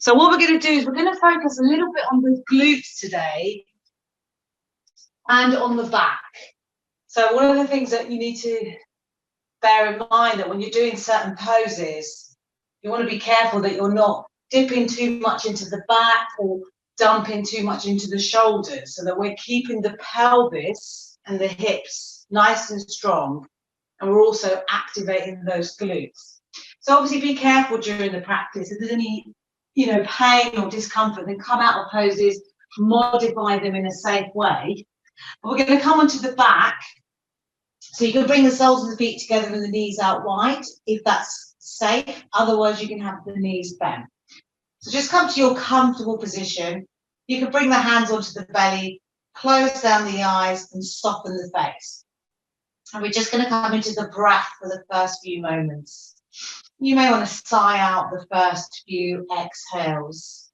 So what we're going to do is we're going to focus a little bit on the glutes today and on the back. So one of the things that you need to bear in mind that when you're doing certain poses, you want to be careful that you're not dipping too much into the back or dumping too much into the shoulders, so that we're keeping the pelvis and the hips nice and strong, and we're also activating those glutes. So obviously be careful during the practice. If there's any, pain or discomfort, then come out of poses, modify them in a safe way. But we're going to come onto the back. So you can bring the soles of the feet together and the knees out wide, if that's safe. Otherwise, you can have the knees bent. So just come to your comfortable position. You can bring the hands onto the belly, close down the eyes and soften the face. And we're just going to come into the breath for the first few moments. You may want to sigh out the first few exhales.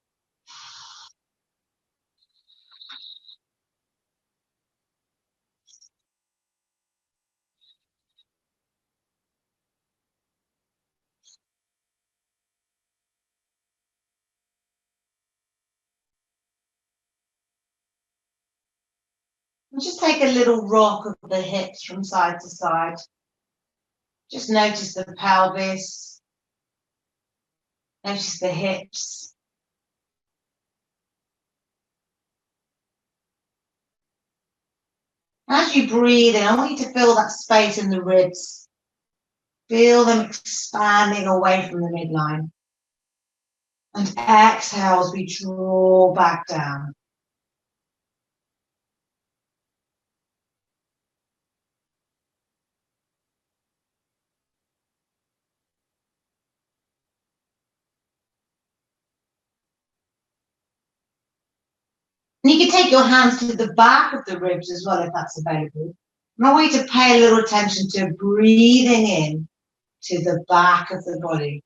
And just take a little rock of the hips from side to side. Just notice the pelvis. Notice the hips. As you breathe in, I want you to feel that space in the ribs. Feel them expanding away from the midline. And exhale as we draw back down. And you can take your hands to the back of the ribs as well, if that's available. And I want you to pay a little attention to breathing in to the back of the body.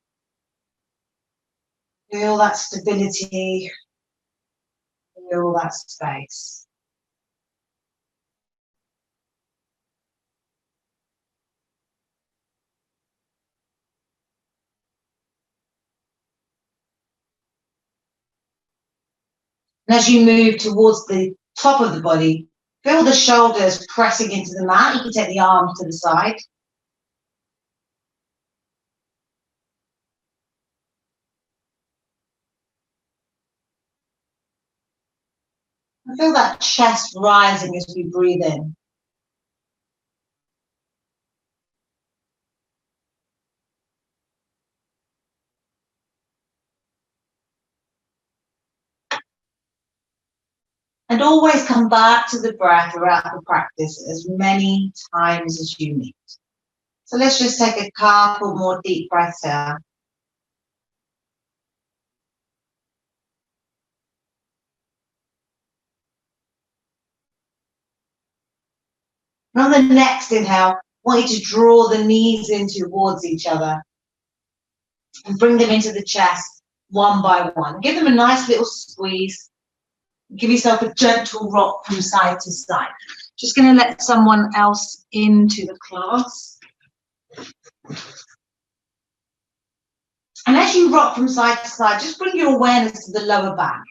Feel that stability. Feel that space. And as you move towards the top of the body, feel the shoulders pressing into the mat. You can take the arms to the side. And feel that chest rising as we breathe in. And always come back to the breath throughout the practice as many times as you need. So let's just take a couple more deep breaths here. And on the next inhale, I want you to draw the knees in towards each other and bring them into the chest one by one. Give them a nice little squeeze. Give yourself a gentle rock from side to side. Just going to let someone else into the class. And as you rock from side to side, just bring your awareness to the lower back.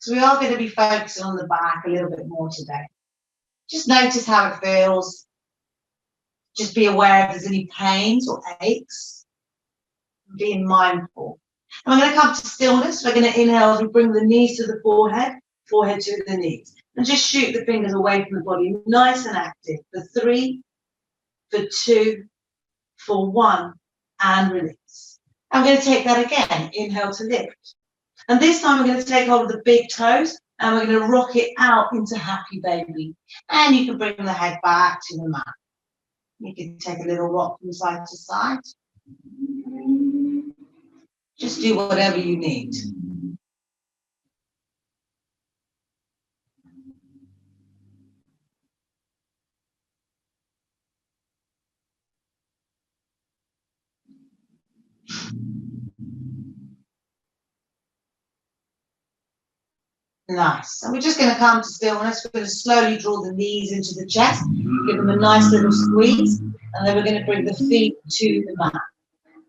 So we are going to be focusing on the back a little bit more today. Just notice how it feels. Just be aware if there's any pains or aches. Being mindful. And we're going to come to stillness. We're going to inhale as we bring the knees to the forehead, forehead to the knees. And just shoot the fingers away from the body, nice and active. For 3, for 2, for 1, and release. I'm going to take that again. Inhale to lift. And this time we're going to take hold of the big toes and we're going to rock it out into happy baby. And you can bring the head back to the mat. You can take a little rock from side to side. Just do whatever you need. Nice. And we're just going to come to stillness. We're going to slowly draw the knees into the chest, give them a nice little squeeze, and then we're going to bring the feet to the mat.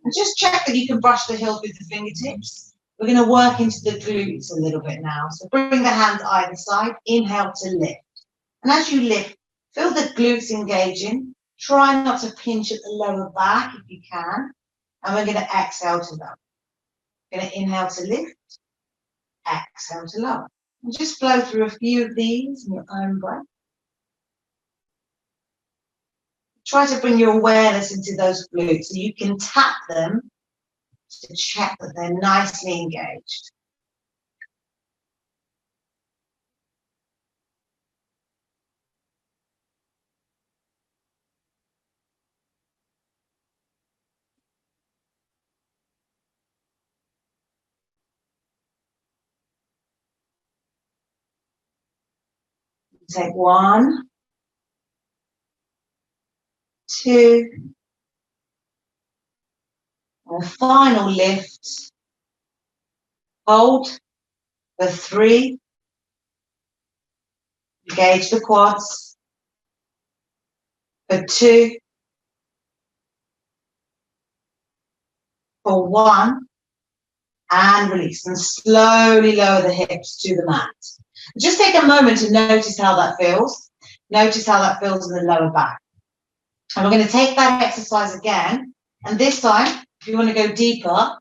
And just check that you can brush the heels with the fingertips. We're going to work into the glutes a little bit now. So bring the hands either side, inhale to lift. And as you lift, feel the glutes engaging. Try not to pinch at the lower back if you can. And we're going to exhale to lower. We're going to inhale to lift, exhale to lower. And just flow through a few of these in your own breath. Try to bring your awareness into those glutes so you can tap them to check that they're nicely engaged. Take 1, 2, and a final lift. Hold for 3. Engage the quads. For 2. For 1. And release. And slowly lower the hips to the mat. Just take a moment to notice how that feels. Notice how that feels in the lower back. And we're going to take that exercise again. And this time, if you want to go deeper,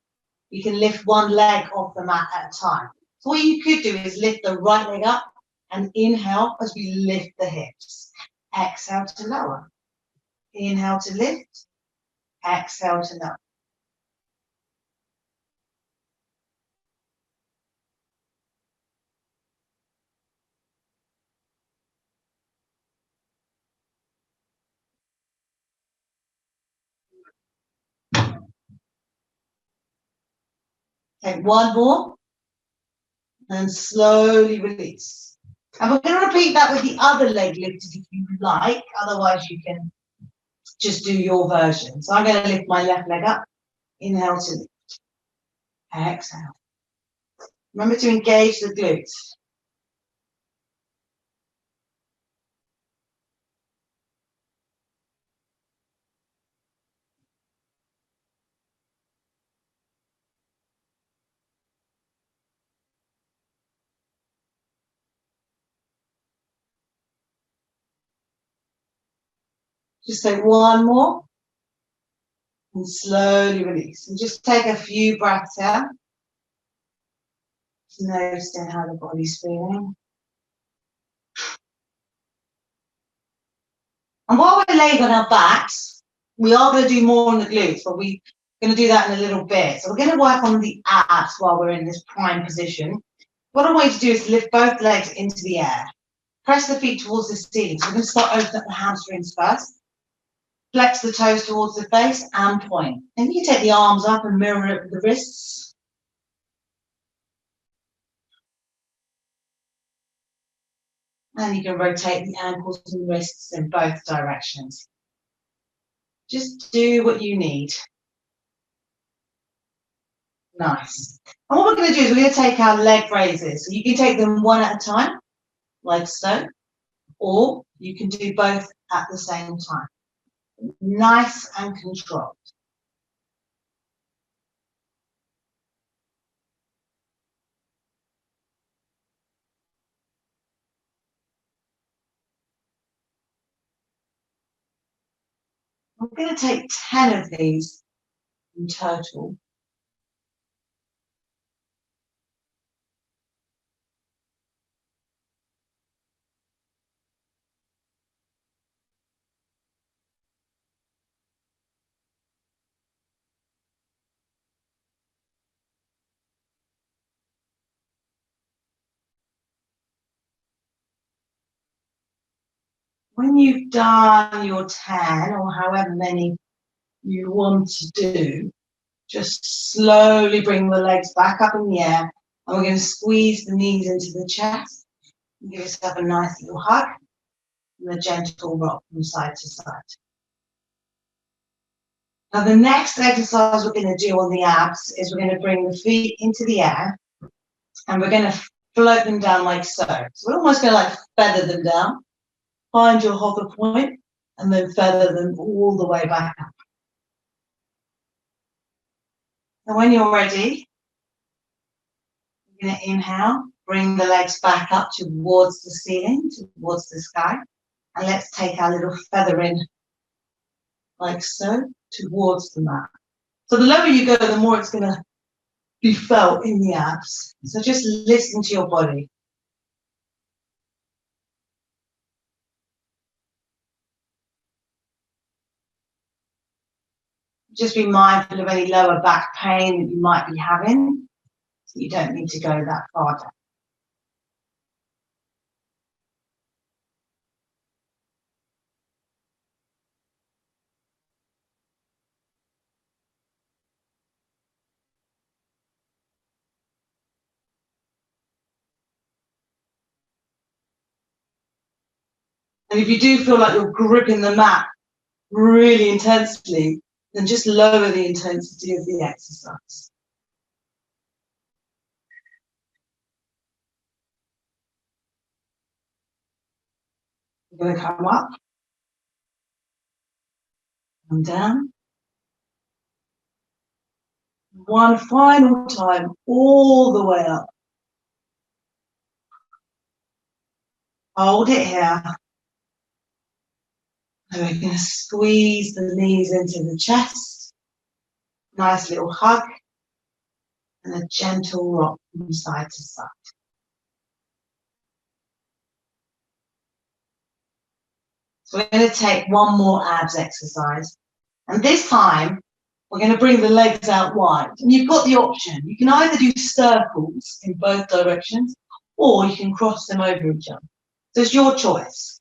you can lift one leg off the mat at a time. So what you could do is lift the right leg up and inhale as we lift the hips. Exhale to lower. Inhale to lift. Exhale to lower. Take one more and slowly release. And we're going to repeat that with the other leg lifted if you like. Otherwise, you can just do your version. So I'm going to lift my left leg up. Inhale to lift. Exhale. Remember to engage the glutes. Just take one more and slowly release. And just take a few breaths out. Just noticing how the body's feeling. And while we're laying on our backs, we are going to do more on the glutes, but we're going to do that in a little bit. So we're going to work on the abs while we're in this prime position. What I want you to do is lift both legs into the air. Press the feet towards the ceiling. So we're going to start opening up the hamstrings first. Flex the toes towards the face and point. And you can take the arms up and mirror it with the wrists. And you can rotate the ankles and wrists in both directions. Just do what you need. Nice. And what we're going to do is we're going to take our leg raises. So you can take them one at a time, like so, or you can do both at the same time. Nice and controlled. I'm going to take 10 of these in total. When you've done your 10 or however many you want to do, just slowly bring the legs back up in the air, and we're going to squeeze the knees into the chest. Give yourself a nice little hug and a gentle rock from side to side. Now the next exercise we're going to do on the abs is we're going to bring the feet into the air and we're going to float them down like so. So we're almost going to like feather them down. Find your hover point and then feather them all the way back up. And when you're ready, We're going to inhale, bring the legs back up towards the ceiling, towards the sky. And let's take our little feather in, like so, towards the mat. So the lower you go, the more it's going to be felt in the abs. So just listen to your body. Just be mindful of any lower back pain that you might be having. So you don't need to go that far down. And if you do feel like you're gripping the mat really intensely, then just lower the intensity of the exercise. You're going to come up, come down. One final time, all the way up. Hold it here. And we're going to squeeze the knees into the chest. Nice little hug. And a gentle rock from side to side. So we're going to take one more abs exercise. And this time, we're going to bring the legs out wide. And you've got the option. You can either do circles in both directions, or you can cross them over each other. So it's your choice.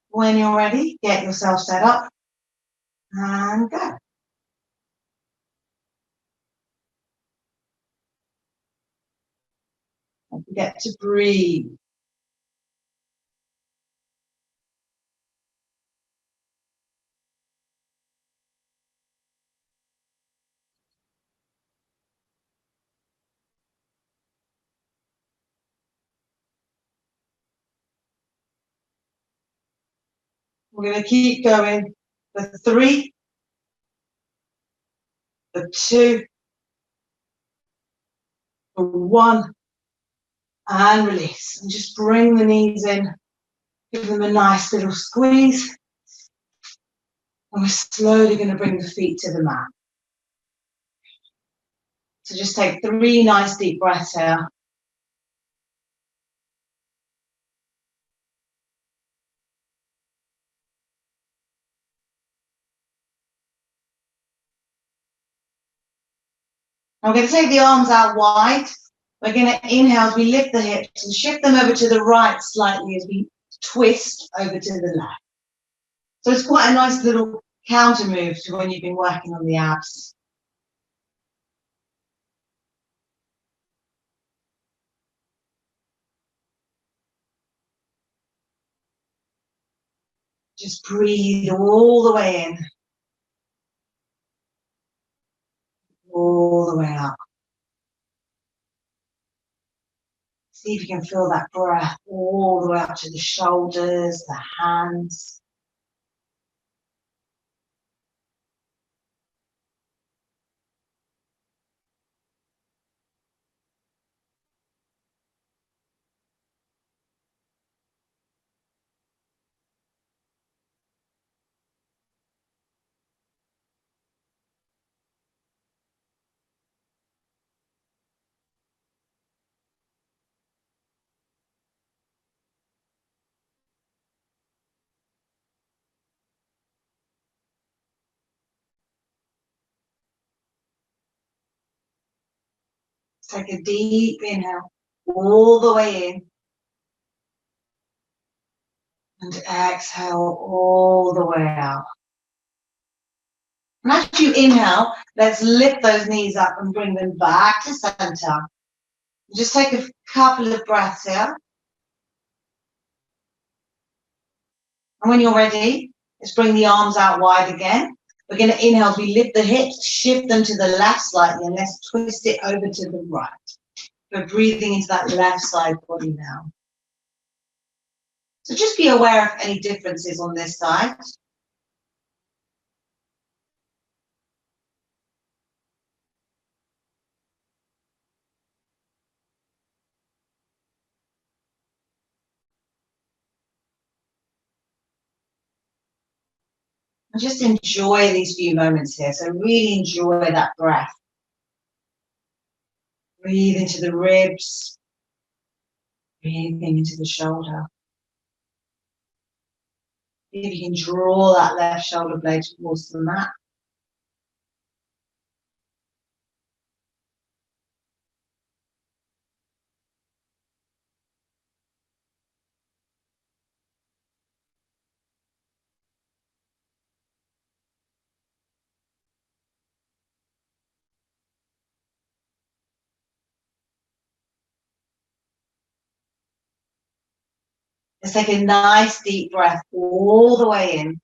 When you're ready, get yourself set up and go. Don't forget to breathe. We're going to keep going for 3, for 2, for 1, and release. And just bring the knees in, give them a nice little squeeze. And we're slowly going to bring the feet to the mat. So just take 3 nice deep breaths here. I'm going to take the arms out wide. We're going to inhale as we lift the hips and shift them over to the right slightly as we twist over to the left. So it's quite a nice little counter move to when you've been working on the abs. Just breathe all the way in, all the way out. See if you can feel that breath all the way up to the shoulders, the hands. Take a deep inhale all the way in. And exhale all the way out. And as you inhale, let's lift those knees up and bring them back to center. Just take a couple of breaths here. And when you're ready, let's bring the arms out wide again. We're going to inhale as we lift the hips, shift them to the left slightly, and let's twist it over to the right. We're breathing into that left side body now. So just be aware of any differences on this side. And just enjoy these few moments here. So really enjoy that breath. Breathe into the ribs. Breathing into the shoulder. See if you can draw that left shoulder blade towards the mat. Let's take a nice deep breath all the way in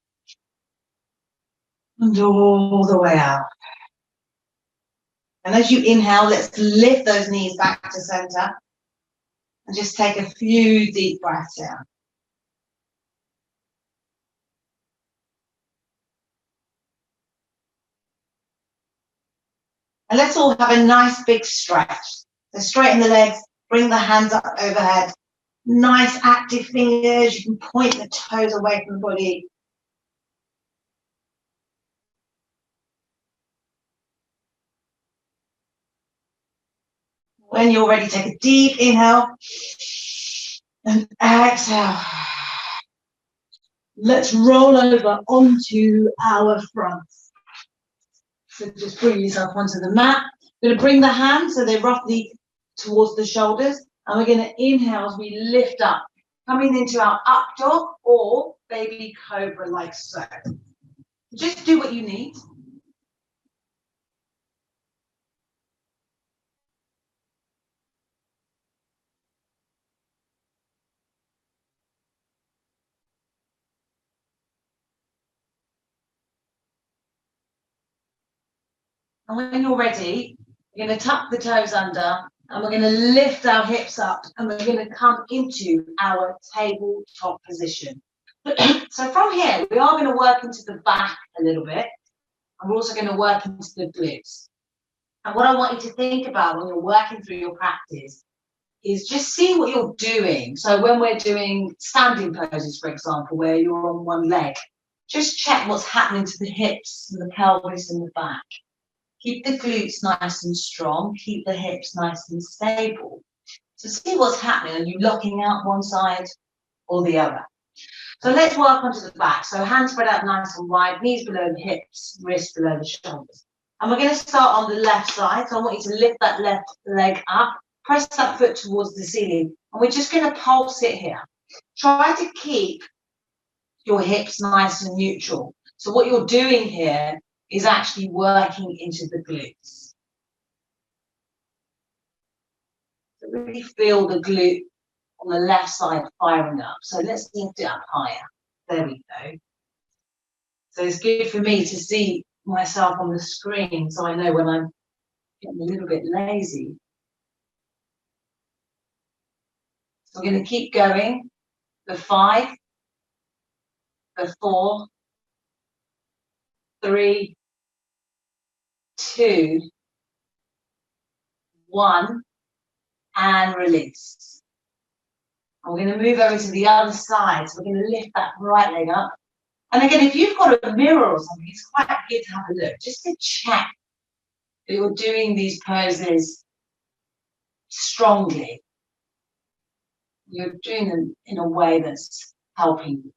and all the way out. And as you inhale, let's lift those knees back to center and just take a few deep breaths out. And let's all have a nice big stretch. So straighten the legs, bring the hands up overhead. Nice active fingers. You can point the toes away from the body. When you're ready, take a deep inhale and exhale. Let's roll over onto our fronts. So just bring yourself onto the mat. We're going to bring the hands so they're roughly towards the shoulders. And we're going to inhale as we lift up, coming into our up dog or baby cobra like so. Just do what you need. And when you're ready, we're going to tuck the toes under and we're going to lift our hips up and we're going to come into our tabletop position. So from here, we are going to work into the back a little bit and we're also going to work into the glutes. And what I want you to think about when you're working through your practice is just see what you're doing. So when we're doing standing poses, for example, where you're on one leg, just check what's happening to the hips and the pelvis and the back. Keep the glutes nice and strong. Keep the hips nice and stable. So see what's happening. Are you locking out one side or the other? So let's work onto the back. So hands spread out nice and wide, knees below the hips, wrists below the shoulders. And we're going to start on the left side. So I want you to lift that left leg up, press that foot towards the ceiling. And we're just going to pulse it here. Try to keep your hips nice and neutral. So what you're doing here is actually working into the glutes. So really feel the glute on the left side firing up. So let's lift it up higher. There we go. So it's good for me to see myself on the screen so I know when I'm getting a little bit lazy. So we're going to keep going. The 5, the 4, 3, 2, 1, and release. And we're going to move over to the other side. So we're going to lift that right leg up. And again, if you've got a mirror or something, it's quite good to have a look, just to check that you're doing these poses strongly. You're doing them in a way that's helping you.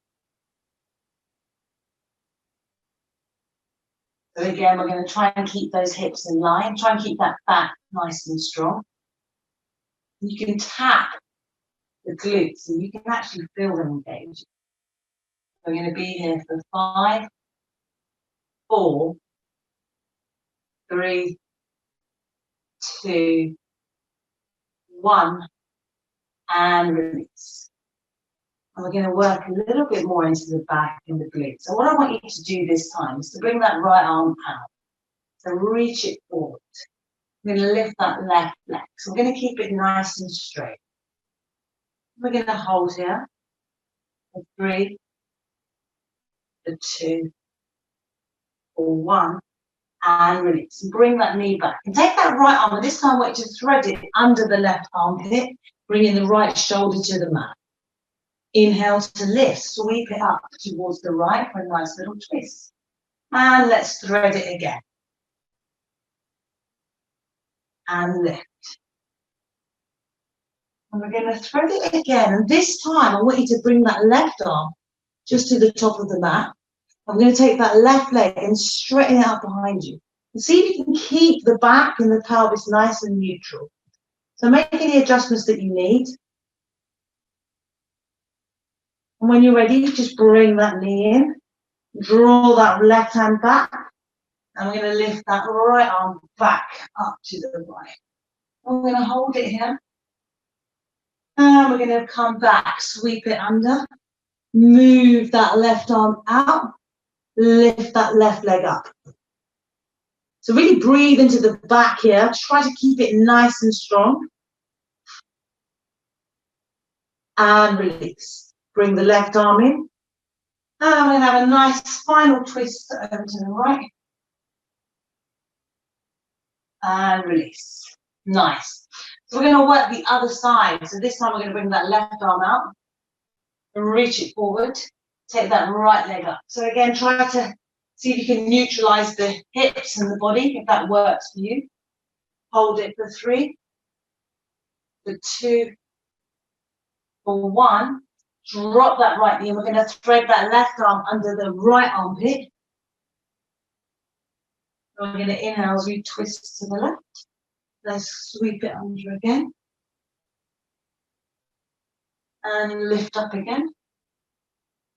So again, we're going to try and keep those hips in line, try and keep that back nice and strong. You can tap the glutes and you can actually feel them engage. We're going to be here for 5, 4, 3, 2, 1, and release. And we're going to work a little bit more into the back and the glutes. So what I want you to do this time is to bring that right arm out. So reach it forward. We're going to lift that left leg. So we're going to keep it nice and straight. We're going to hold here for 3, for 2, for 1, and release. And bring that knee back. And take that right arm, and this time I want you to thread it under the left armpit, bringing the right shoulder to the mat. Inhale to lift, sweep it up towards the right for a nice little twist. And let's thread it again. And lift. And we're going to thread it again. And this time, I want you to bring that left arm just to the top of the mat. I'm going to take that left leg and straighten it out behind you. And see if you can keep the back and the pelvis nice and neutral. So make any adjustments that you need. And when you're ready, just bring that knee in. Draw that left hand back. And we're going to lift that right arm back up to the right. And we're going to hold it here. And we're going to come back, sweep it under. Move that left arm out. Lift that left leg up. So really breathe into the back here. Try to keep it nice and strong. And release. Bring the left arm in. And we're going to have a nice final twist over to the right. And release. Nice. So we're going to work the other side. So this time we're going to bring that left arm out. And reach it forward. Take that right leg up. So again, try to see if you can neutralize the hips and the body, if that works for you. Hold it for 3, for 2, for 1. Drop that right knee. We're going to thread that left arm under the right armpit. We're going to inhale as we twist to the left. Let's sweep it under again. And lift up again.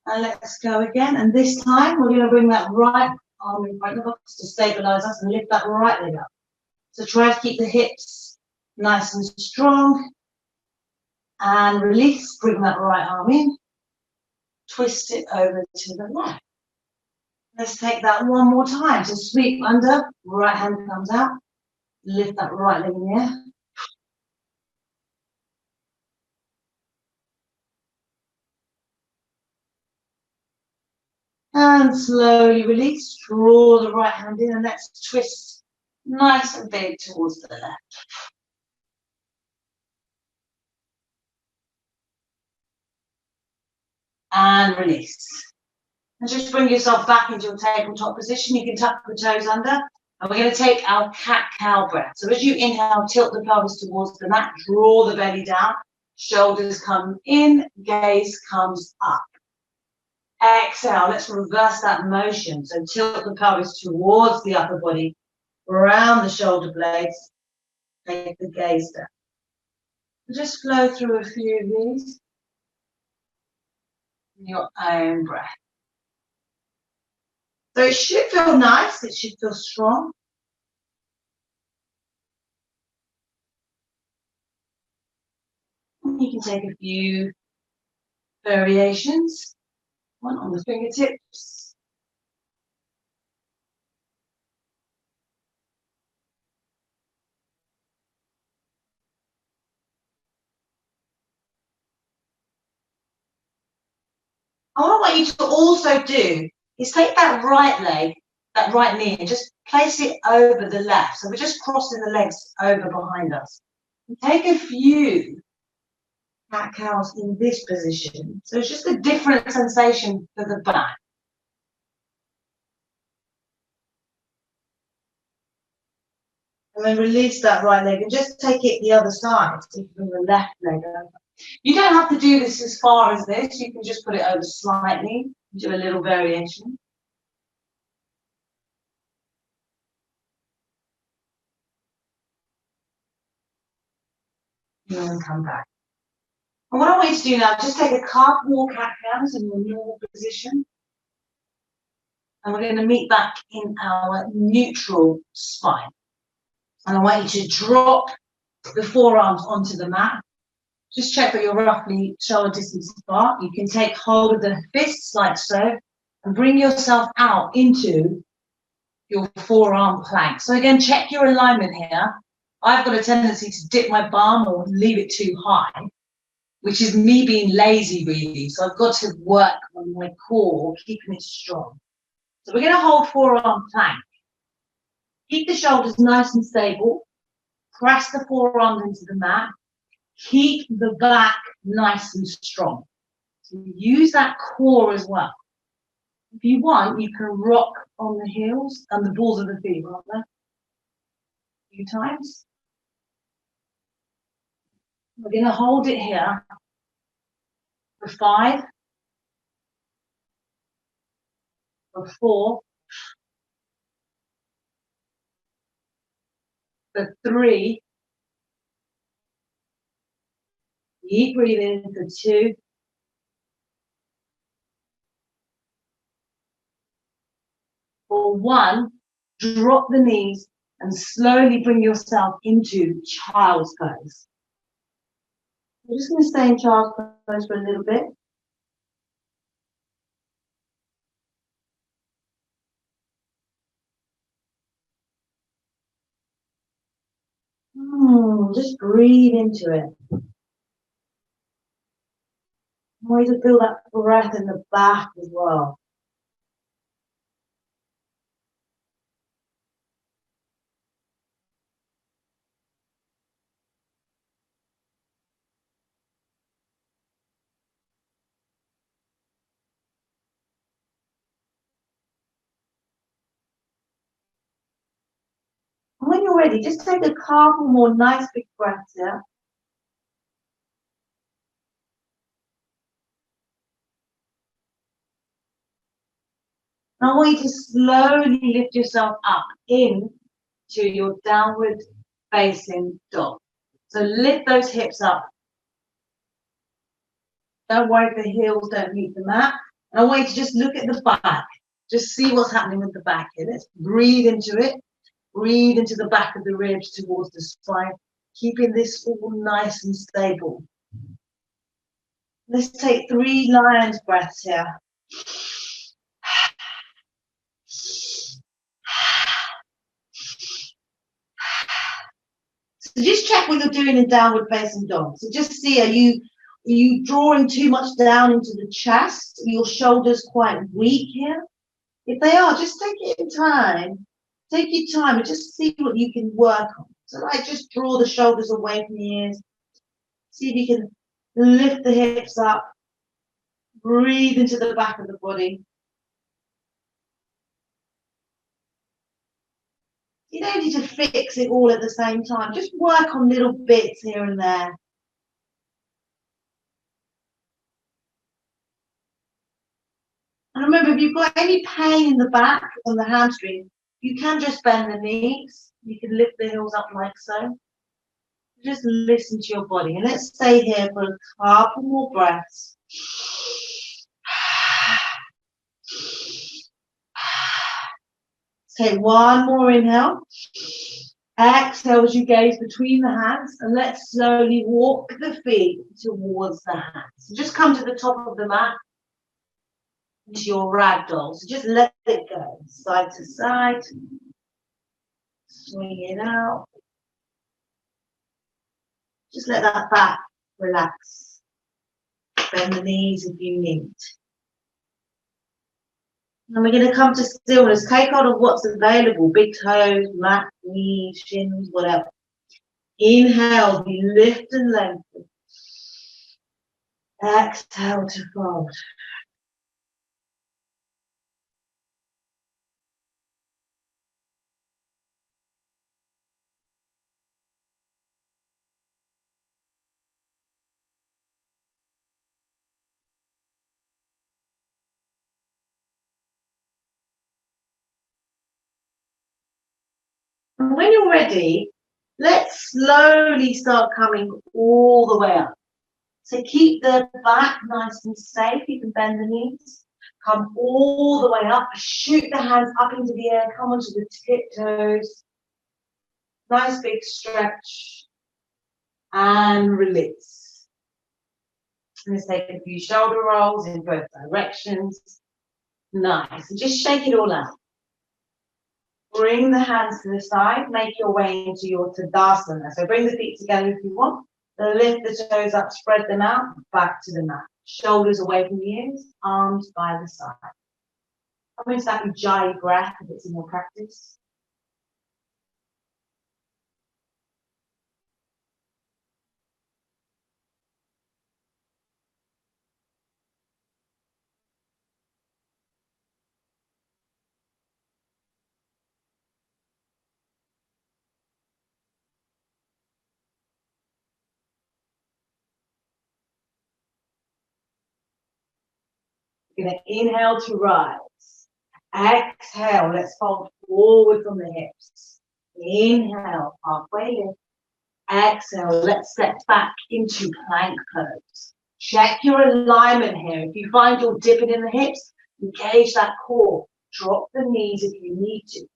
And let's go again. And this time, we're going to bring that right arm in front of us to stabilize us and lift that right leg up. So try to keep the hips nice and strong. And release. Bring that right arm in. Twist it over to the right. Let's take that one more time. So sweep under. Right hand comes out. Lift that right leg in the air. And slowly release. Draw the right hand in and let's twist nice and big towards the left. And release. And just bring yourself back into your tabletop position. You can tuck the toes under. And we're going to take our cat-cow breath. So as you inhale, tilt the pelvis towards the mat. Draw the belly down. Shoulders come in. Gaze comes up. Exhale. Let's reverse that motion. So tilt the pelvis towards the upper body. Around the shoulder blades. Take the gaze down. Just flow through a few of these. Your own breath. So it should feel nice, it should feel strong. You can take a few variations. One on the fingertips. And what I want you to also do is take that right leg, that right knee, and just place it over the left. So we're just crossing the legs over behind us. And take a few cat-cows in this position. So it's just a different sensation for the back. And then release that right leg and just take it the other side. So you bring the left leg over. You don't have to do this as far as this. You can just put it over slightly, do a little variation. And then come back. And what I want you to do now, just take a cartwalk cat-cows in your normal position. And we're going to meet back in our neutral spine. And I want you to drop the forearms onto the mat. Just check that you're roughly shoulder distance apart. You can take hold of the fists like so and bring yourself out into your forearm plank. So again, check your alignment here. I've got a tendency to dip my bum or leave it too high, which is me being lazy really. So I've got to work on my core, keeping it strong. So we're going to hold forearm plank. Keep the shoulders nice and stable. Press the forearms into the mat. Keep the back nice and strong. So use that core as well. If you want, you can rock on the heels and the balls of the feet, rather, a few times. We're going to hold it here for 5, for 4, for 3. Keep breathing for 2. For 1, drop the knees and slowly bring yourself into child's pose. We're just going to stay in child's pose for a little bit. Just breathe into it. I want you to feel that breath in the back as well. And when you're ready, just take a couple more nice big breaths here. And I want you to slowly lift yourself up into your downward facing dog. So lift those hips up. Don't worry if the heels don't meet the mat. And I want you to just look at the back. Just see what's happening with the back here. Let's breathe into it. Breathe into the back of the ribs towards the spine, keeping this all nice and stable. Let's take 3 lion's breaths here. So just check what you're doing in downward facing dog. So just see, are you drawing too much down into the chest? Are your shoulders quite weak here? If they are, just take it in time. Take your time and just see what you can work on. So like just draw the shoulders away from the ears. See if you can lift the hips up. Breathe into the back of the body. You don't need to fix it all at the same time. Just work on little bits here and there. And remember, if you've got any pain in the back on the hamstring, you can just bend the knees. You can lift the heels up like so. Just listen to your body. And let's stay here for a couple more breaths. Take one more inhale. Exhale as you gaze between the hands, and let's slowly walk the feet towards the hands. So just come to the top of the mat into your ragdoll. So just let it go side to side. Swing it out. Just let that back relax. Bend the knees if you need. And we're going to come to stillness. Take hold of what's available. Big toes, mat, knees, shins, whatever. Inhale, we lift and lengthen. Exhale to fold. And when you're ready, let's slowly start coming all the way up. So keep the back nice and safe. You can bend the knees. Come all the way up. Shoot the hands up into the air. Come onto the tiptoes. Nice big stretch. And release. Let's take a few shoulder rolls in both directions. Nice. And just shake it all out. Bring the hands to the side. Make your way into your Tadasana. So bring the feet together if you want. Lift the toes up, spread them out, back to the mat. Shoulders away from the ears, arms by the side. I'm going to start with Ujjayi breath if it's in your practice. We're going to inhale to rise. Exhale, let's fold forward from the hips. Inhale, halfway lift. Exhale, let's step back into plank pose. Check your alignment here. If you find you're dipping in the hips, engage that core. Drop the knees if you need to.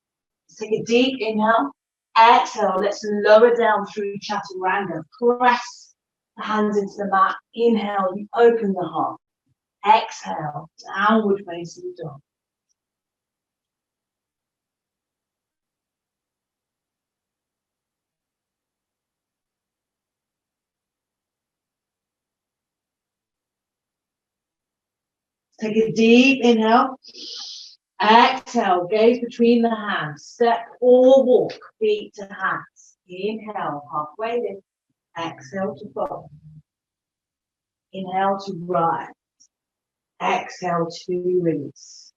Let's take a deep inhale. Exhale, let's lower down through chaturanga. Press the hands into the mat. Inhale, you open the heart. Exhale, downward facing dog. Take a deep inhale. Exhale, gaze between the hands. Step or walk, feet to hands. Inhale, halfway lift. Exhale to fold. Inhale to rise. Exhale to release.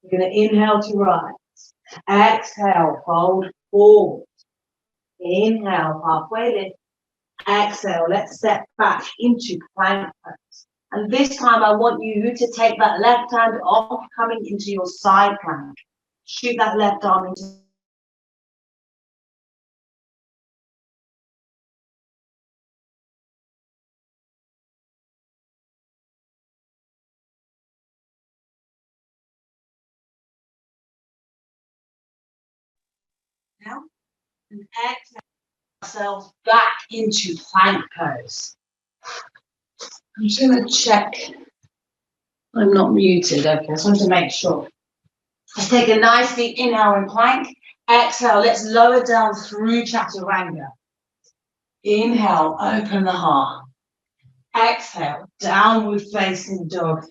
You're going to inhale to rise. Exhale, fold forward. Inhale, halfway lift. Exhale, let's step back into plank pose. And this time I want you to take that left hand off, coming into your side plank. Shoot that left arm into now. And exhale ourselves back into plank pose. I'm just going to check I'm not muted. Okay, I just want to make sure. Let's take a nice deep inhale in plank. Exhale, let's lower down through chaturanga. Inhale, open the heart. Exhale, downward facing dog.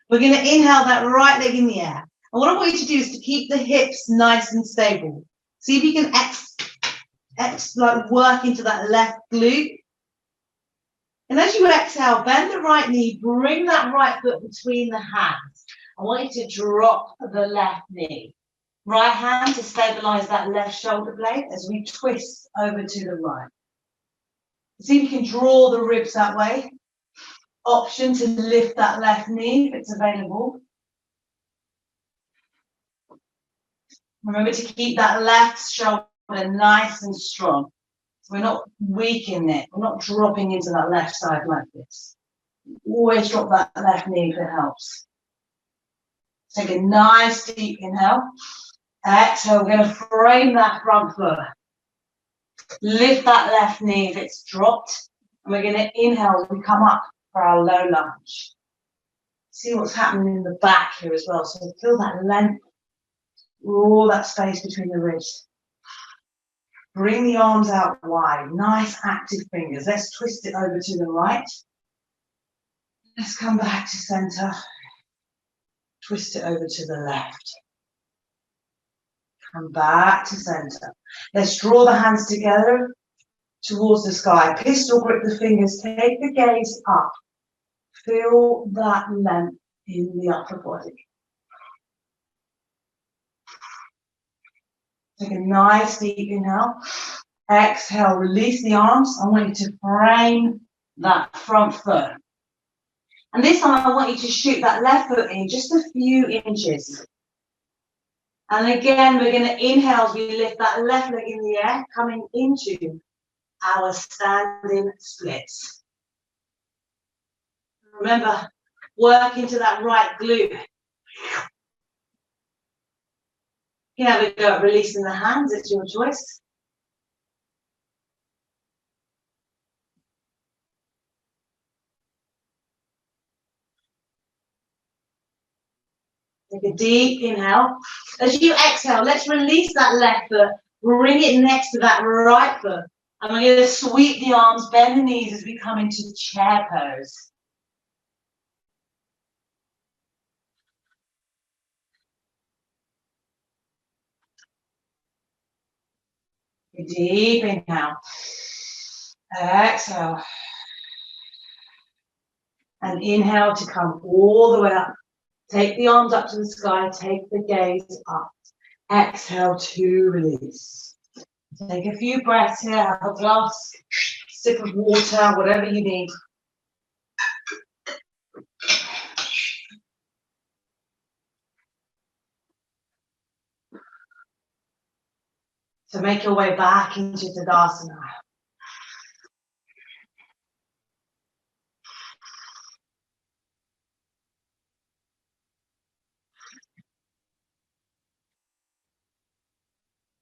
We're going to inhale that right leg in the air. And what I want you to do is to keep the hips nice and stable. See if you can like work into that left glute. And as you exhale, bend the right knee, bring that right foot between the hands. I want you to drop the left knee. Right hand to stabilize that left shoulder blade as we twist over to the right. See if you can draw the ribs that way. Option to lift that left knee if it's available. Remember to keep that left shoulder nice and strong. So we're not weakening it. We're not dropping into that left side like this. Always drop that left knee if it helps. Take a nice deep inhale. Exhale, we're going to frame that front foot. Lift that left knee if it's dropped. And we're going to inhale as we come up for our low lunge. See what's happening in the back here as well. So feel that length, all that space between the ribs. Bring the arms out wide. Nice active fingers. Let's twist it over to the right. Let's come back to center. Twist it over to the left. Come back to center. Let's draw the hands together towards the sky. Pistol grip the fingers. Take the gaze up. Feel that length in the upper body. Take a nice deep inhale. Exhale, release the arms. I want you to frame that front foot. And this time I want you to shoot that left foot in just a few inches. And again, we're going to inhale as we lift that left leg in the air, coming into our standing splits. Remember, work into that right glute. You can have a go at releasing the hands, it's your choice. Take a deep inhale. As you exhale, let's release that left foot. Bring it next to that right foot. And we're going to sweep the arms, bend the knees as we come into chair pose. Deep inhale. Exhale. And inhale to come all the way up. Take the arms up to the sky, take the gaze up. Exhale to release. Take a few breaths here, have a glass, sip of water, whatever you need. So make your way back into Tadasana.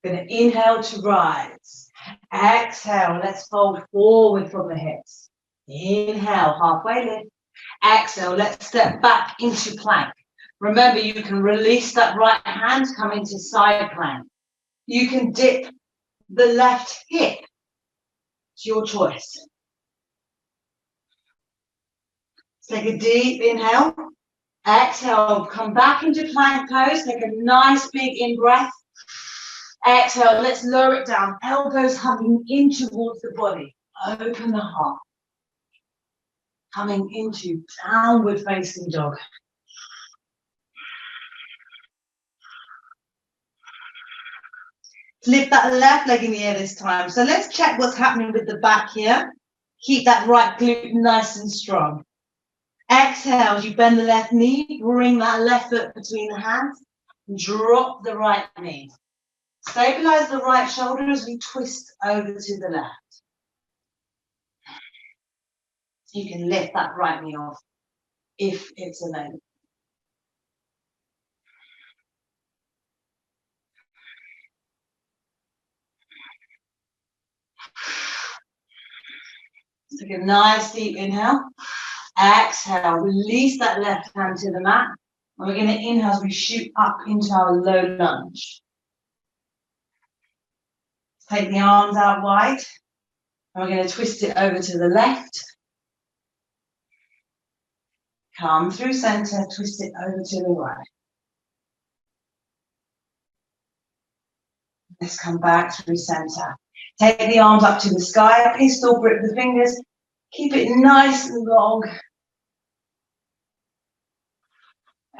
Going to inhale to rise. Exhale, let's fold forward from the hips. Inhale, halfway lift. Exhale, let's step back into plank. Remember, you can release that right hand, come into side plank. You can dip the left hip. It's your choice. Let's take a deep inhale. Exhale, come back into plank pose. Take a nice big in-breath. Exhale, let's lower it down. Elbows hugging in towards the body. Open the heart. Coming into downward facing dog. Lift that left leg in the air this time. So let's check what's happening with the back here. Keep that right glute nice and strong. Exhale, as you bend the left knee, bring that left foot between the hands. Drop the right knee. Stabilize the right shoulder as we twist over to the left. You can lift that right knee off if it's available. Take a nice deep inhale. Exhale, release that left hand to the mat. And we're going to inhale as we shoot up into our low lunge. Take the arms out wide. And we're going to twist it over to the left. Come through center, twist it over to the right. Let's come back through center. Take the arms up to the sky. Please still grip the fingers. Keep it nice and long.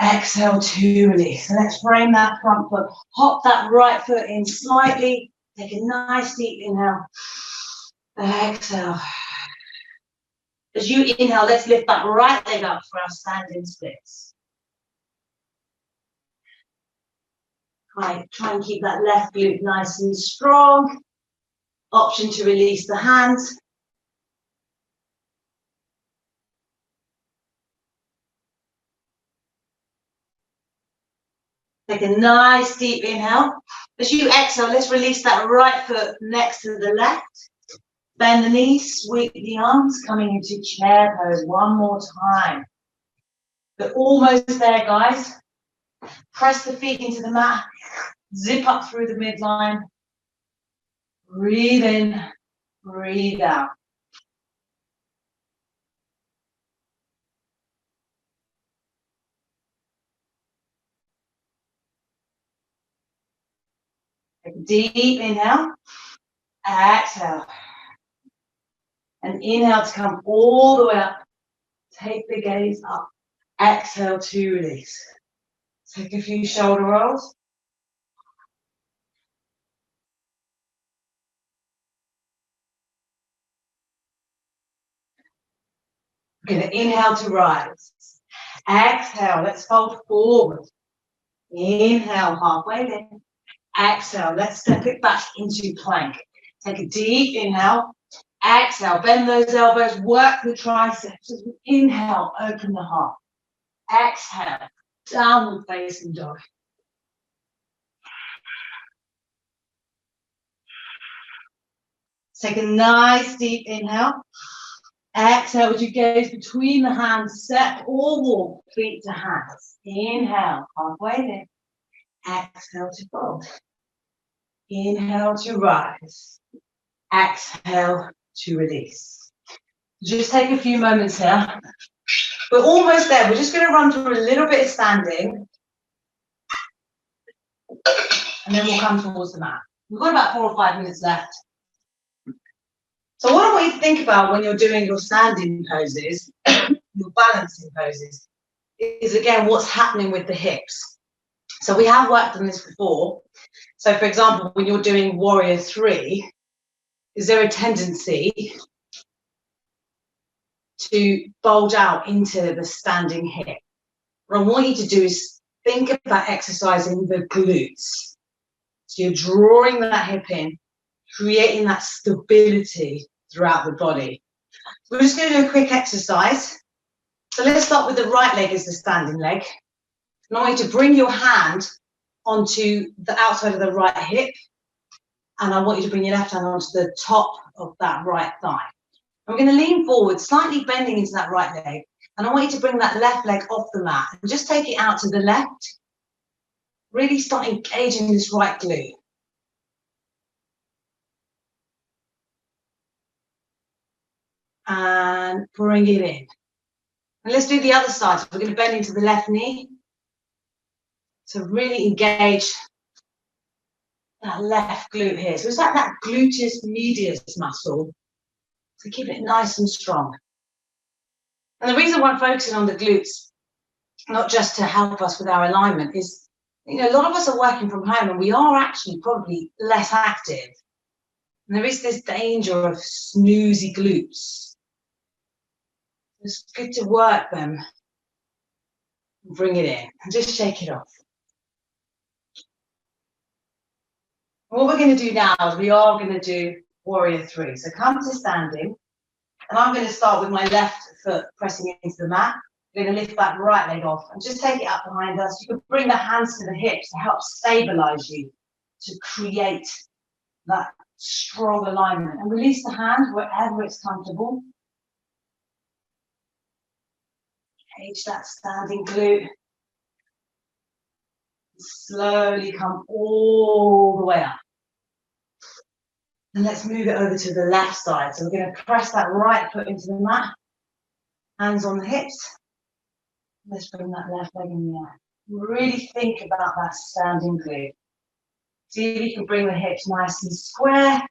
Exhale to release. So let's frame that front foot. Hop that right foot in slightly. Take a nice deep inhale. Exhale. As you inhale, let's lift that right leg up for our standing splits. Right, try and keep that left glute nice and strong. Option to release the hands. Take a nice deep inhale. As you exhale, let's release that right foot next to the left. Bend the knees, sweep the arms, coming into chair pose one more time. We're almost there, guys. Press the feet into the mat. Zip up through the midline. Breathe in, breathe out. Take a deep inhale. Exhale. And inhale to come all the way up. Take the gaze up. Exhale to release. Take a few shoulder rolls. We're going to inhale to rise. Exhale, let's fold forward. Inhale, halfway lift. Exhale, let's step it back into plank. Take a deep inhale. Exhale, bend those elbows, work the triceps. As we inhale, open the heart. Exhale, downward facing dog. Take a nice deep inhale. Exhale, as you gaze between the hands, step or walk, feet to hands. Inhale, halfway lift. Exhale to fold. Inhale to rise. Exhale to release. Just take a few moments here. We're almost there. We're just going to run through a little bit of standing. And then we'll come towards the mat. We've got about 4 or 5 minutes left. So what I want you to think about when you're doing your standing poses, your balancing poses is again what's happening with the hips. So we have worked on this before. So for example, when you're doing warrior 3, is there a tendency to bulge out into the standing hip? What I want you to do is think about exercising the glutes. So you're drawing that hip in, creating that stability throughout the body. We're just going to do a quick exercise. So let's start with the right leg as the standing leg. And I want you to bring your hand onto the outside of the right hip. And I want you to bring your left hand onto the top of that right thigh. And we're going to lean forward, slightly bending into that right leg. And I want you to bring that left leg off the mat and just take it out to the left. Really start engaging this right glute. And bring it in. And let's do the other side. So we're going to bend into the left knee. So really engage that left glute here. So it's like that gluteus medius muscle. So keep it nice and strong. And the reason why I'm focusing on the glutes, not just to help us with our alignment, is, you know, a lot of us are working from home and we are actually probably less active. And there is this danger of snoozy glutes. It's good to work them. Bring it in and just shake it off. What we're going to do now is we are going to do warrior 3. So come to standing, and I'm going to start with my left foot pressing into the mat. We're going to lift that right leg off and just take it up behind us. You can bring the hands to the hips to help stabilize you, to create that strong alignment. And release the hand wherever it's comfortable. Engage that standing glute. Slowly come all the way up. And let's move it over to the left side. So we're going to press that right foot into the mat. Hands on the hips. Let's bring that left leg in the air. Really think about that standing glute. See if you can bring the hips nice and square.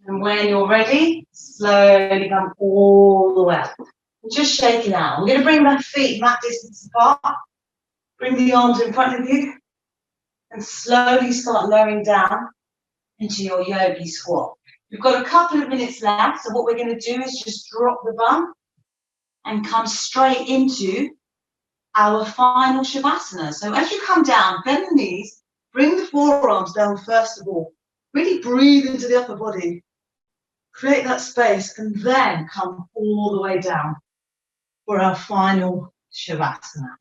And when you're ready, slowly come all the way up. And just shake it out. We're going to bring the feet mat distance apart. Bring the arms in front of you. And slowly start lowering down into your yogi squat. We've got a couple of minutes left. So what we're going to do is just drop the bum and come straight into our final Shavasana. So as you come down, bend the knees, bring the forearms down first of all. Really breathe into the upper body. Create that space and then come all the way down for our final Shavasana.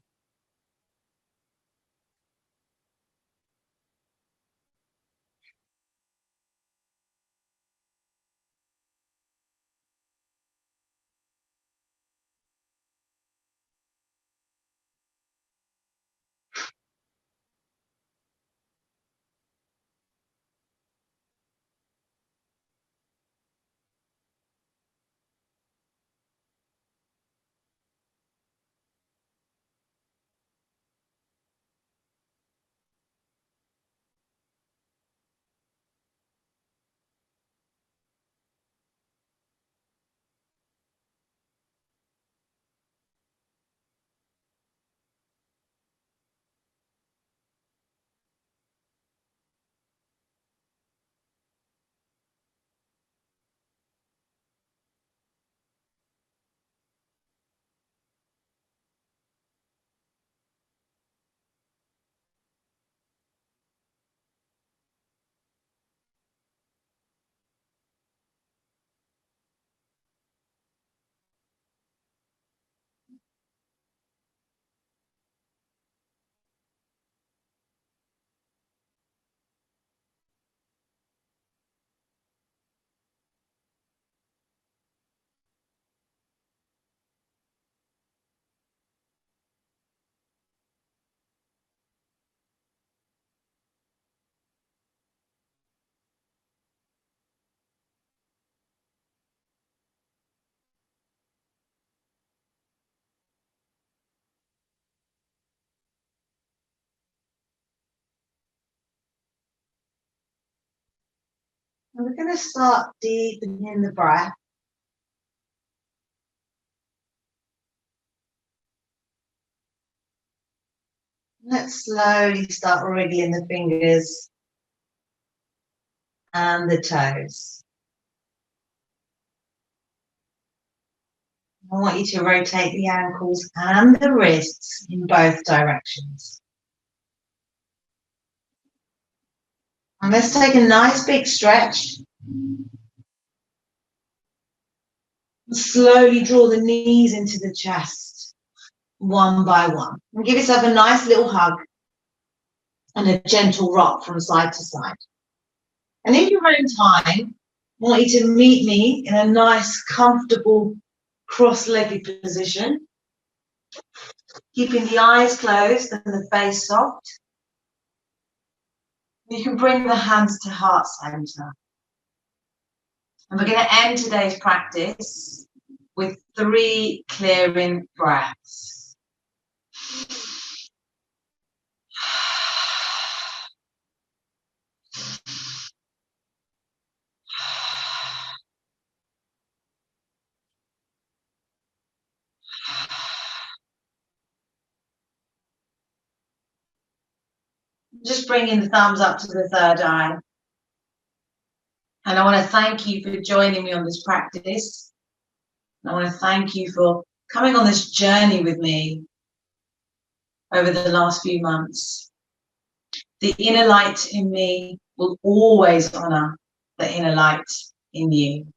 And we're going to start deepening the breath. Let's slowly start wriggling the fingers and the toes. I want you to rotate the ankles and the wrists in both directions. And let's take a nice big stretch. Slowly draw the knees into the chest, one by one. And give yourself a nice little hug and a gentle rock from side to side. And in your own time, I want you to meet me in a nice, comfortable, cross-legged position, keeping the eyes closed and the face soft. You can bring the hands to heart center. And we're going to end today's practice with 3 clearing breaths. Just bringing the thumbs up to the third eye. And I want to thank you for joining me on this practice. And I want to thank you for coming on this journey with me over the last few months. The inner light in me will always honor the inner light in you.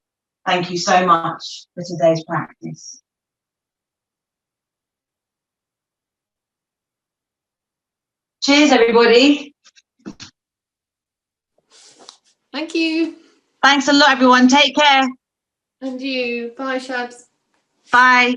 Thank you so much for today's practice. Cheers, everybody. Thank you. Thanks a lot, everyone. Take care. And you. Bye, Shabs. Bye.